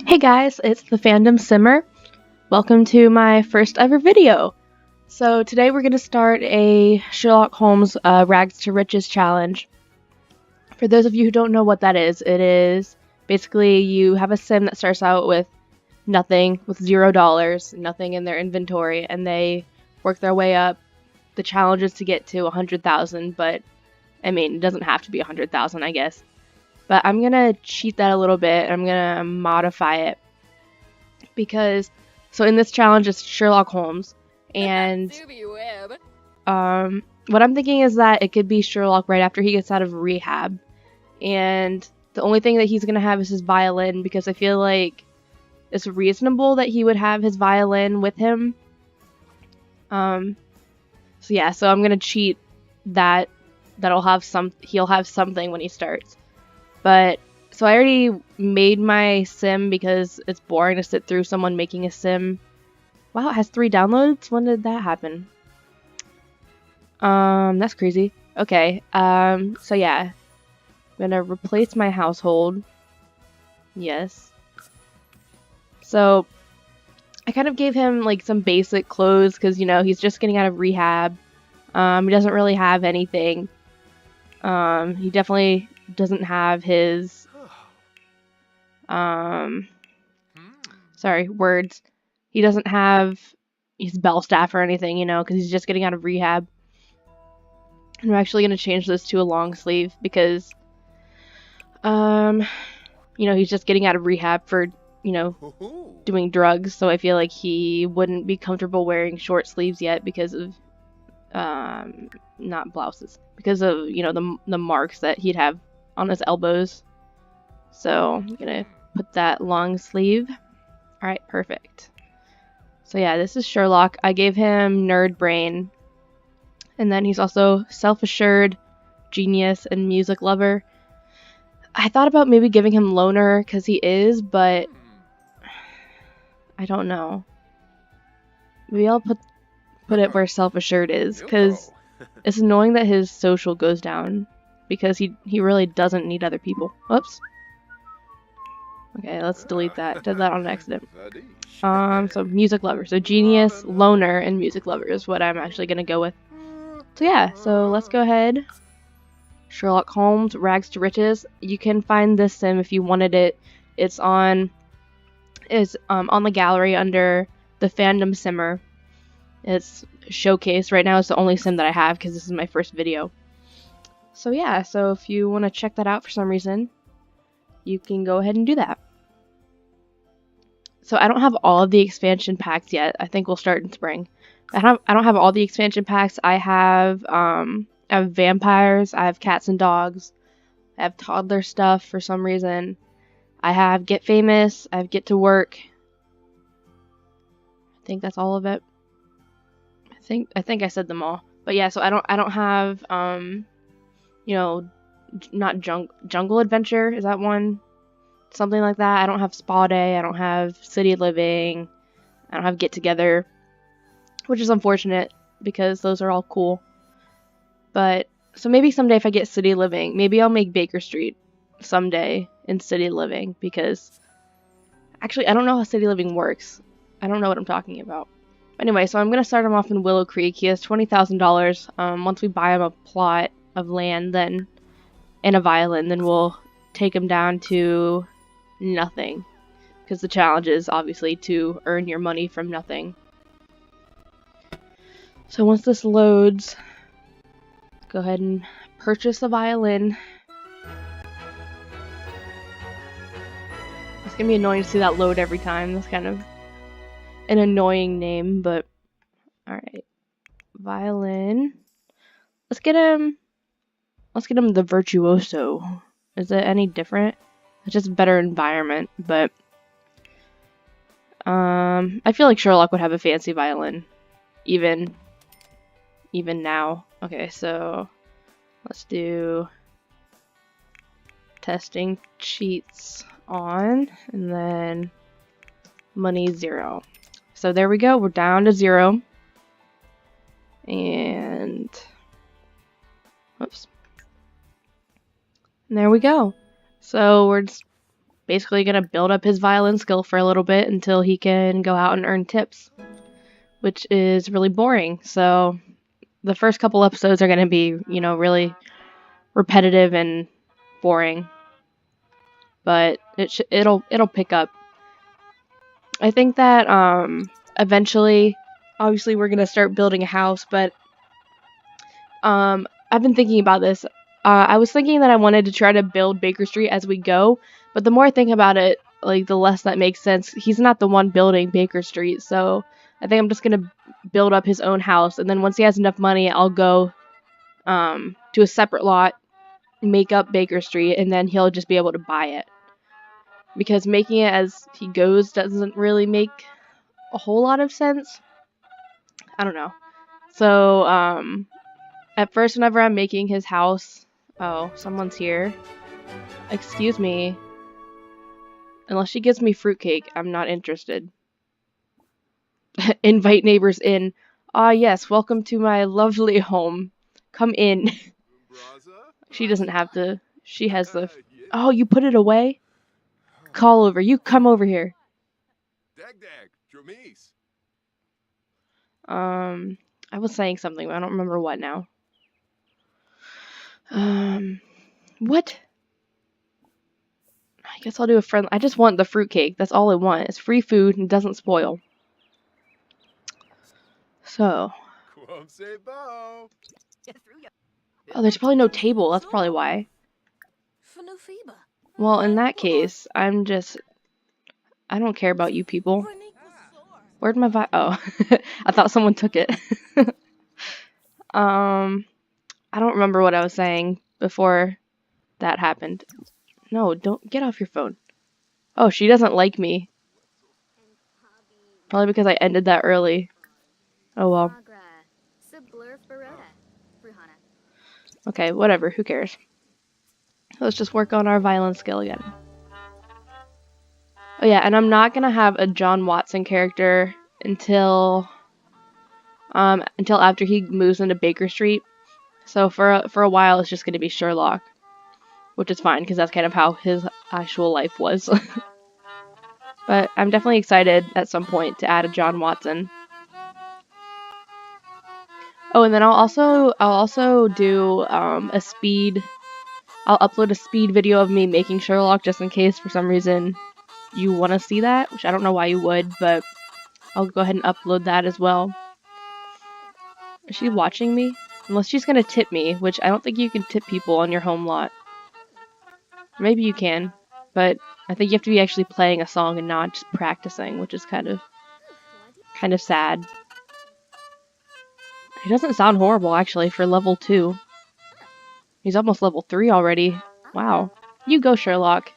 Hey guys, it's the Fandom Simmer. Welcome to my first ever video. So today we're going to start a Sherlock Holmes Rags to Riches challenge. For those of you who don't know what that is, it is basically you have a sim that starts out with nothing, with $0, nothing in their inventory, and they work their way up. The challenge is to get to 100,000, but I mean, it doesn't have to be 100,000, I guess. But I'm going to cheat that a little bit. I'm going to modify it. Because, so in this challenge, it's Sherlock Holmes. And what I'm thinking is that it could be Sherlock right after he gets out of rehab. And the only thing that he's going to have is his violin. Because I feel like it's reasonable that he would have his violin with him. So yeah, so I'm going to cheat that. He'll have something when he starts. But so I already made my sim because it's boring to sit through someone making a sim. Wow, it has 3 downloads? When did that happen? That's crazy. Okay, so yeah. I'm gonna replace my household. Yes. So, I kind of gave him, like, some basic clothes because, you know, he's just getting out of rehab. He doesn't really have anything. He definitely doesn't have his words. He doesn't have his bell staff or anything, you know, because he's just getting out of rehab. And I'm actually going to change this to a long sleeve because, you know, he's just getting out of rehab for, you know, doing drugs. So I feel like he wouldn't be comfortable wearing short sleeves yet because of, not blouses, because of, you know, the marks that he'd have on his elbows. So I'm going to put that long sleeve. Alright, perfect. So yeah, this is Sherlock. I gave him nerd brain. And then he's also self-assured, genius, and music lover. I thought about maybe giving him loner because he is, but I don't know. Maybe I'll put it where self-assured is, because it's annoying that his social goes down because he really doesn't need other people. Whoops. Okay, let's delete that. Did that on accident. So music lover. So genius, loner, and music lover is what I'm actually gonna go with. So yeah, so let's go ahead. Sherlock Holmes, Rags to Riches. You can find this sim if you wanted it. It's on the gallery under the Fandom Simmer. It's showcased right now. It's the only sim that I have because this is my first video. So yeah, so if you want to check that out for some reason, you can go ahead and do that. So I don't have all of the expansion packs yet. I think we'll start in spring. I don't have all the expansion packs. I have vampires, I have cats and dogs, I have toddler stuff for some reason. I have Get Famous, I have Get to Work. I think that's all of it. I think I said them all. But yeah, so I don't have you know, not Jungle Adventure, is that one? Something like that. I don't have Spa Day, I don't have City Living, I don't have Get Together, which is unfortunate because those are all cool. But so maybe someday if I get City Living, maybe I'll make Baker Street someday in City Living, because actually I don't know how City Living works. I don't know what I'm talking about. Anyway, so I'm going to start him off in Willow Creek. He has $20,000. Once we buy him a plot of land then and a violin, then we'll take him down to nothing. Because the challenge is obviously to earn your money from nothing. So once this loads, go ahead and purchase a violin. It's going to be annoying to see that load every time. That's kind of an annoying name, but alright. Violin. Let's get him the Virtuoso. Is it any different? It's just a better environment, but I feel like Sherlock would have a fancy violin. Even now. Okay, so let's do testing cheats on, and then money 0. So there we go, we're down to 0. And whoops. And there we go. So we're just basically gonna build up his violin skill for a little bit until he can go out and earn tips, which is really boring. So the first couple episodes are gonna be, you know, really repetitive and boring, but it'll pick up. I think that eventually, obviously, we're gonna start building a house, but I've been thinking about this. I was thinking that I wanted to try to build Baker Street as we go, but the more I think about it, like the less that makes sense. He's not the one building Baker Street, so I think I'm just gonna build up his own house, and then once he has enough money, I'll go to a separate lot, make up Baker Street, and then he'll just be able to buy it. Because making it as he goes doesn't really make a whole lot of sense. I don't know. So, at first, whenever I'm making his house... Oh, someone's here. Excuse me. Unless she gives me fruitcake, I'm not interested. Invite neighbors in. Ah, yes, welcome to my lovely home. Come in. She doesn't have to. She has the... Oh, you put it away? Call over. You come over here. I was saying something, but I don't remember what now. What? I guess I'll do a friend. I just want the fruitcake. That's all I want. It's free food and it doesn't spoil. So. Oh, there's probably no table. That's probably why. Well, in that case, I don't care about you people. Where'd my Oh, I thought someone took it. I don't remember what I was saying before that happened. No, don't get off your phone. Oh, she doesn't like me. Probably because I ended that early. Oh well. Okay, whatever. Who cares? Let's just work on our violin skill again. Oh yeah, and I'm not gonna have a John Watson character until after he moves into Baker Street. So for a while, it's just gonna be Sherlock, which is fine because that's kind of how his actual life was. But I'm definitely excited at some point to add a John Watson. Oh, and then I'll also do a speed. I'll upload a speed video of me making Sherlock just in case for some reason you want to see that, which I don't know why you would, but I'll go ahead and upload that as well. Is she watching me? Unless she's gonna tip me, which I don't think you can tip people on your home lot. Maybe you can, but I think you have to be actually playing a song and not just practicing, which is kind of sad. He doesn't sound horrible, actually, for level 2. He's almost level 3 already. Wow. You go, Sherlock.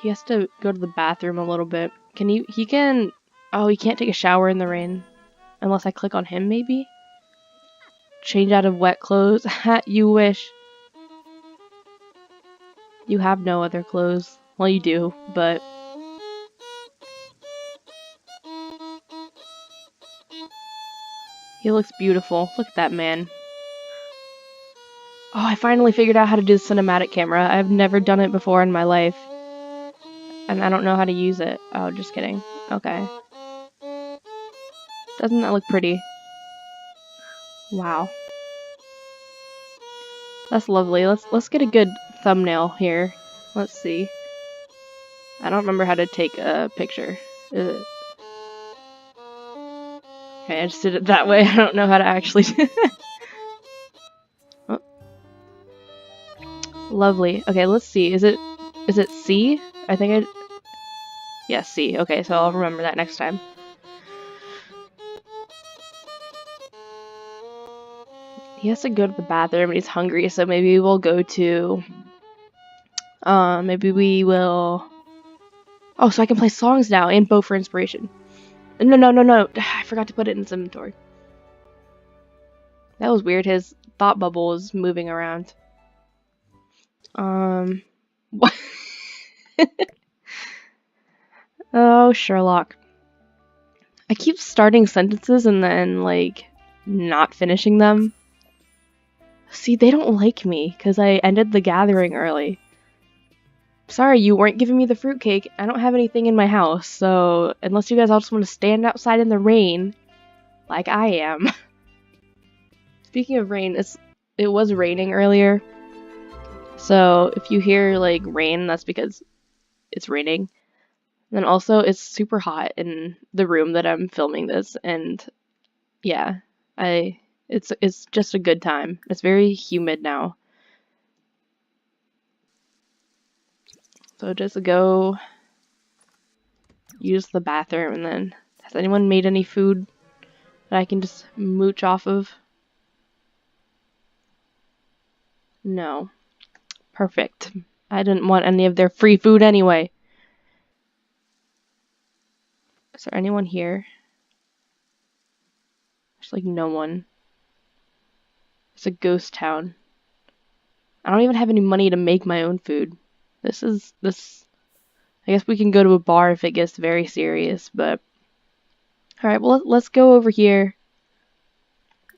He has to go to the bathroom a little bit. He can... Oh, he can't take a shower in the rain. Unless I click on him, maybe? Change out of wet clothes. You wish. You have no other clothes. Well, you do, but... He looks beautiful. Look at that man. Oh, I finally figured out how to do the cinematic camera. I've never done it before in my life. And I don't know how to use it. Oh, just kidding. Okay. Doesn't that look pretty? Wow. That's lovely. Let's get a good thumbnail here. Let's see. I don't remember how to take a picture. Okay, I just did it that way. I don't know how to actually do it. Oh. Lovely. Okay, let's see. Is it C? I think yeah, C. Okay, so I'll remember that next time. He has to go to the bathroom and he's hungry, so maybe we'll go to... maybe we will... Oh, so I can play songs now and bow for inspiration. No. I forgot to put it in its inventory. That was weird. His thought bubble was moving around. What? Oh, Sherlock. I keep starting sentences and then, like, not finishing them. See, they don't like me because I ended the gathering early. Sorry, you weren't giving me the fruitcake. I don't have anything in my house, so unless you guys all just want to stand outside in the rain, like I am. Speaking of rain, it was raining earlier. So if you hear like rain, that's because it's raining. And also it's super hot in the room that I'm filming this, and yeah, it's just a good time. It's very humid now. So just go use the bathroom, and then has anyone made any food that I can just mooch off of? No. Perfect. I didn't want any of their free food anyway. Is there anyone here? There's like no one. It's a ghost town. I don't even have any money to make my own food. This. I guess we can go to a bar if it gets very serious, but. Alright, well, let's go over here.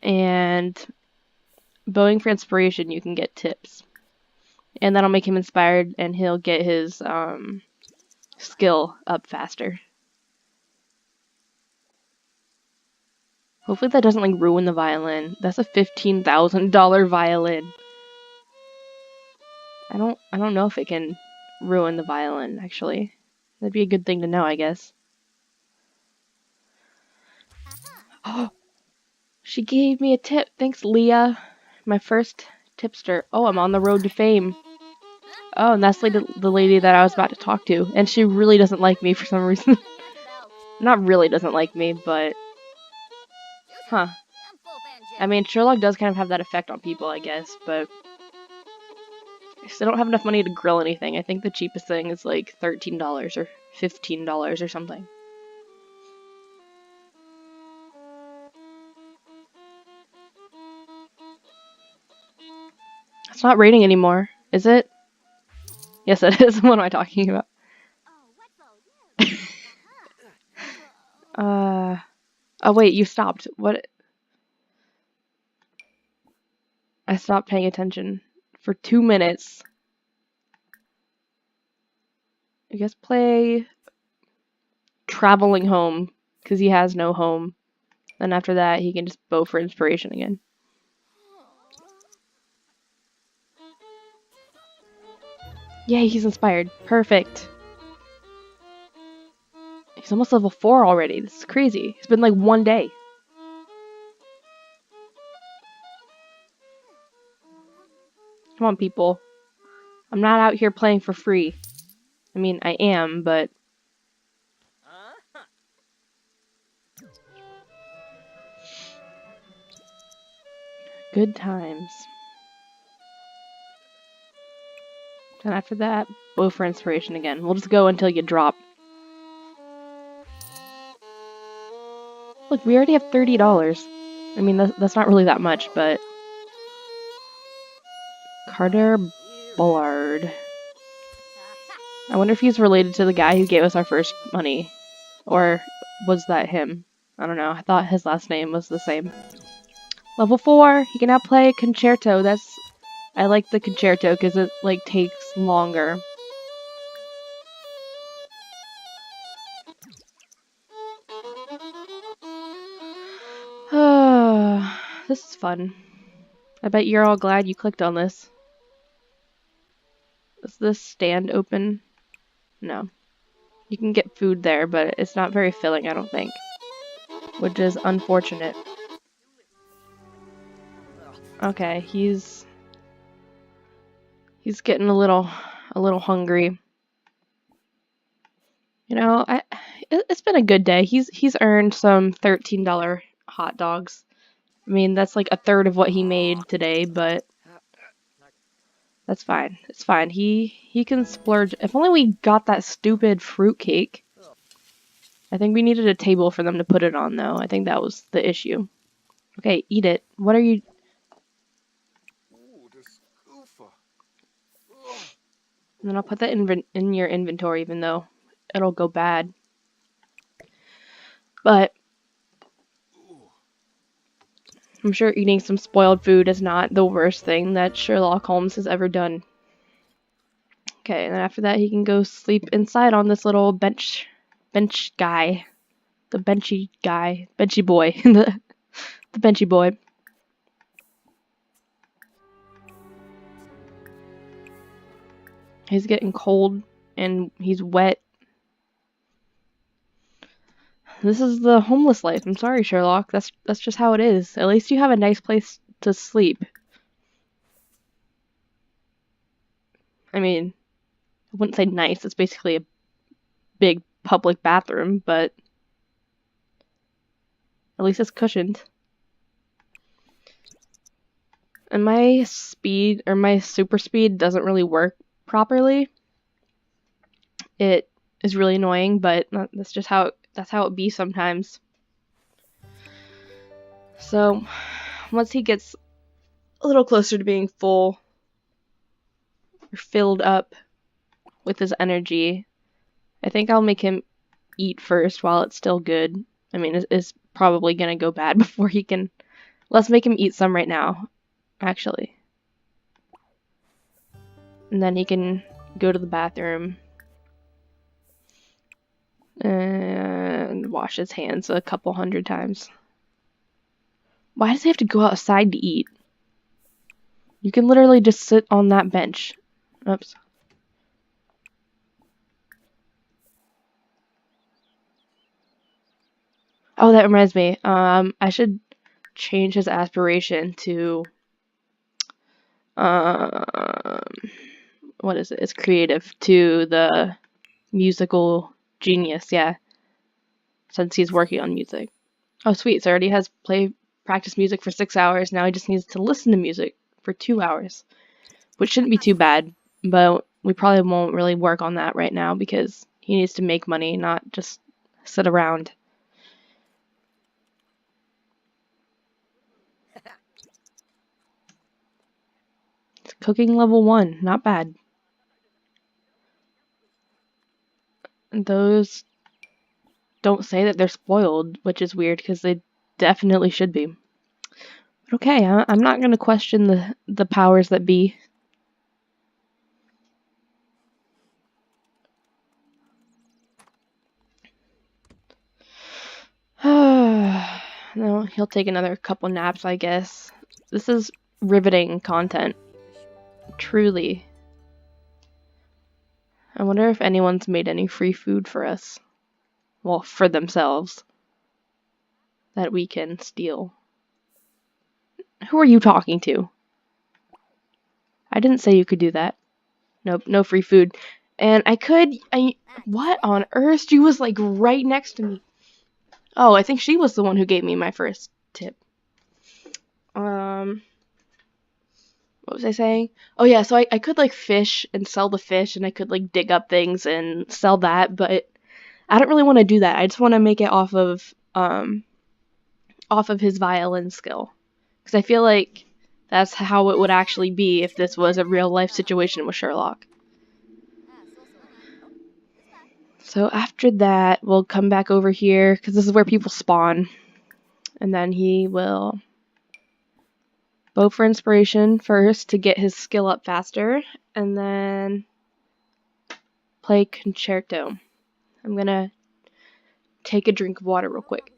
And. Bowing for inspiration, you can get tips. And that'll make him inspired, and he'll get his, skill up faster. Hopefully that doesn't, like, ruin the violin. That's a $15,000 violin. I don't know if it can ruin the violin, actually. That'd be a good thing to know, I guess. Oh! She gave me a tip. Thanks, Leah. My first tipster. Oh, I'm on the road to fame. Oh, and that's the lady that I was about to talk to. And she really doesn't like me for some reason. Not really doesn't like me, but... Huh. I mean, Sherlock does kind of have that effect on people, I guess, but... I still don't have enough money to grill anything. I think the cheapest thing is like $13 or $15 or something. It's not raining anymore, is it? Yes, it is. What am I talking about? Oh wait, you stopped. What? I stopped paying attention for 2 minutes. I guess play traveling home, because he has no home. Then after that, he can just bow for inspiration again. Yay, he's inspired. Perfect. He's almost level 4 already. This is crazy. It's been like 1 day. Come on, people. I'm not out here playing for free. I mean, I am, but... Good times. And after that, bow for inspiration again. We'll just go until you drop. Look, we already have $30. I mean, that's not really that much, but... Carter Bullard. I wonder if he's related to the guy who gave us our first money. Or was that him? I don't know. I thought his last name was the same. Level 4! He can now play concerto. I like the concerto because it, like, takes longer. This is fun. I bet you're all glad you clicked on this. Is this stand open? No. You can get food there, but it's not very filling, I don't think. Which is unfortunate. Okay, he's getting a little hungry. You know, it's been a good day. He's earned some $13 hot dogs. I mean, that's like a third of what he made today, but that's fine. It's fine. He can splurge. If only we got that stupid fruitcake. I think we needed a table for them to put it on, though. I think that was the issue. Okay, eat it. What are you... And then I'll put that in your inventory, even though it'll go bad. But I'm sure eating some spoiled food is not the worst thing that Sherlock Holmes has ever done. Okay, and then after that he can go sleep inside on this little bench guy. The benchy guy. Benchy boy. the benchy boy. He's getting cold and he's wet. This is the homeless life. I'm sorry, Sherlock. That's just how it is. At least you have a nice place to sleep. I mean, I wouldn't say nice. It's basically a big public bathroom, but at least it's cushioned. And my speed, or my super speed, doesn't really work properly. It is really annoying, but that's just how it be sometimes. So, once he gets a little closer to being full, or filled up with his energy, I think I'll make him eat first while it's still good. I mean, it's probably gonna go bad before he can... Let's make him eat some right now, actually. And then he can go to the bathroom and wash his hands a couple hundred times. Why does he have to go outside to eat? You can literally just sit on that bench. Oops. Oh, that reminds me. I should change his aspiration to what is it? It's creative, to the musical genius, yeah. Since he's working on music. Oh, sweet. So he already has practice music for 6 hours. Now he just needs to listen to music for 2 hours, which shouldn't be too bad, but we probably won't really work on that right now because he needs to make money, not just sit around. It's cooking level 1, not bad. Those don't say that they're spoiled, which is weird because they definitely should be. But okay, I'm not going to question the powers that be. No, he'll take another couple naps, I guess. This is riveting content. Truly. I wonder if anyone's made any free food for us. Well, for themselves. That we can steal. Who are you talking to? I didn't say you could do that. Nope, no free food. And what on earth? She was like right next to me. Oh, I think she was the one who gave me my first tip. What was I saying? Oh yeah, so I could like fish and sell the fish, and I could like dig up things and sell that, but I don't really want to do that. I just want to make it off of his violin skill, because I feel like that's how it would actually be if this was a real life situation with Sherlock. So after that, we'll come back over here, because this is where people spawn, and then he will bow for inspiration first to get his skill up faster, and then play concerto. I'm gonna take a drink of water real quick.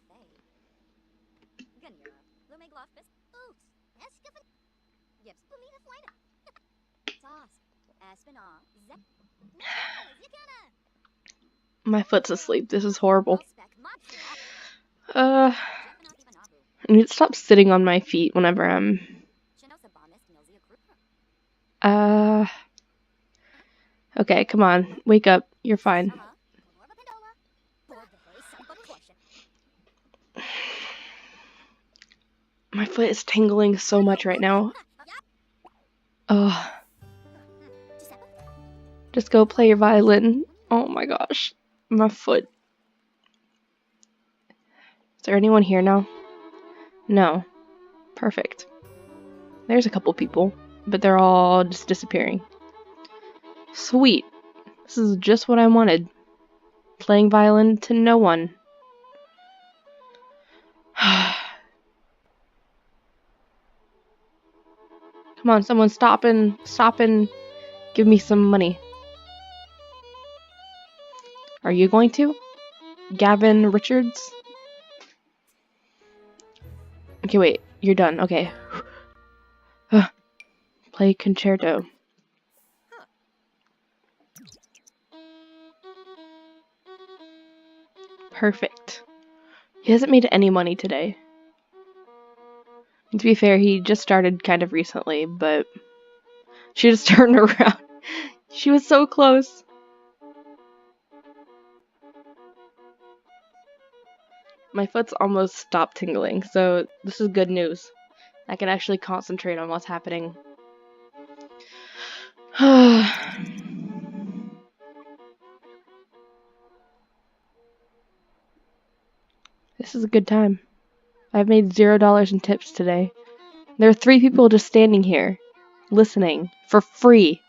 My foot's asleep. This is horrible. I need to stop sitting on my feet whenever I'm... Okay, come on. Wake up. You're fine. My foot is tingling so much right now. Ugh. Just go play your violin. Oh my gosh. My foot. Is there anyone here now? No. Perfect. There's a couple people, but they're all just disappearing. Sweet. This is just what I wanted. Playing violin to no one. Come on, someone stop and give me some money. Are you going to? Gavin Richards? Okay, wait. You're done. Okay. Play concerto. Perfect. He hasn't made any money today. And to be fair, he just started kind of recently, but she just turned around. She was so close. My foot's almost stopped tingling, so this is good news. I can actually concentrate on what's happening. This is a good time. I've made $0 in tips today. There are 3 people just standing here, listening, for free.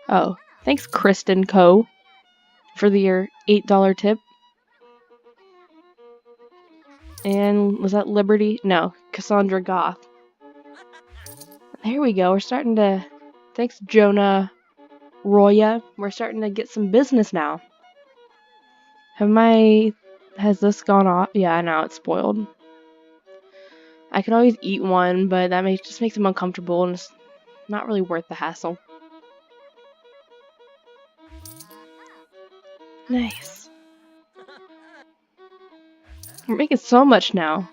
Oh, thanks Kristen Co. for your $8 tip. And was that Liberty? No, Cassandra Goth. There we go. We're starting to... Thanks Jonah Roya. We're starting to get some business now. Has this gone off? Yeah, now it's spoiled. I could always eat one, but that just makes him uncomfortable and it's not really worth the hassle. Nice. We're making so much now.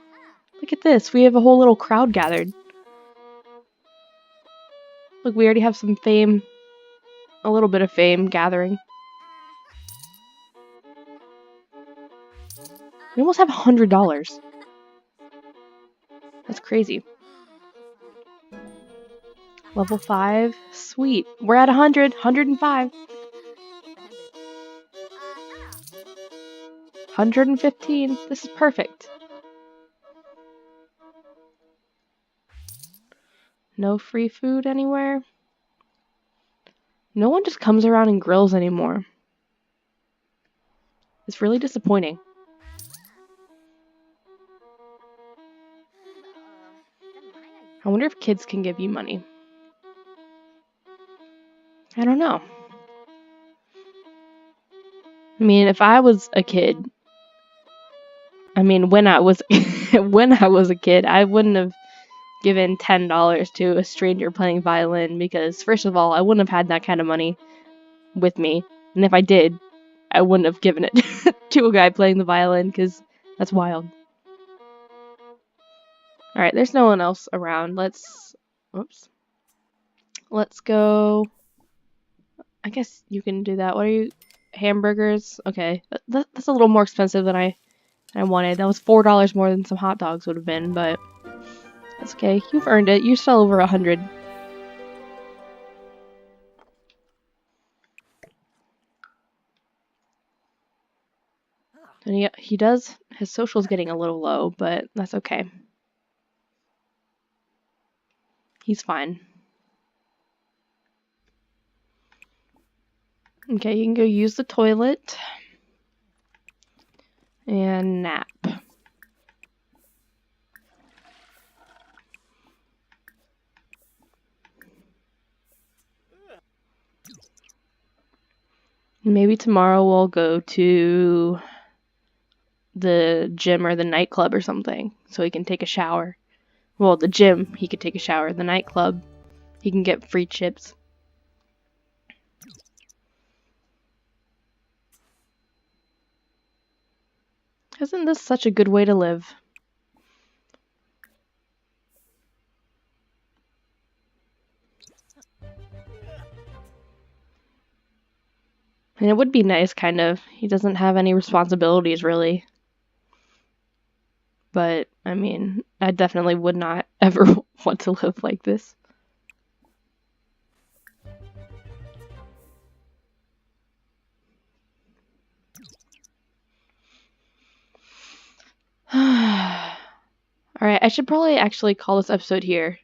Look at this. We have a whole little crowd gathered. Look, we already have some fame. A little bit of fame gathering. We almost have $100. That's crazy. Level 5. Sweet. We're at 100. 105. 115. This is perfect. No free food anywhere. No one just comes around and grills anymore. It's really disappointing. I wonder if kids can give you money. I don't know. I mean, if I was a kid, when I was a kid, I wouldn't have given $10 to a stranger playing violin because, first of all, I wouldn't have had that kind of money with me. And if I did, I wouldn't have given it to a guy playing the violin because that's wild. Alright, there's no one else around. Let's go. I guess you can do that. What are you? Hamburgers? Okay. That's a little more expensive than I wanted. That was $4 more than some hot dogs would have been, but that's okay. You've earned it. You're still over 100. And he does, his social's getting a little low, but that's okay. He's fine. Okay, you can go use the toilet. And nap. Maybe tomorrow we'll go to the gym or the nightclub or something so he can take a shower. Well, the gym, he could take a shower. The nightclub, he can get free chips. Isn't this such a good way to live? And it would be nice, kind of. He doesn't have any responsibilities, really. But, I definitely would not ever want to live like this. Alright, I should probably actually call this episode here.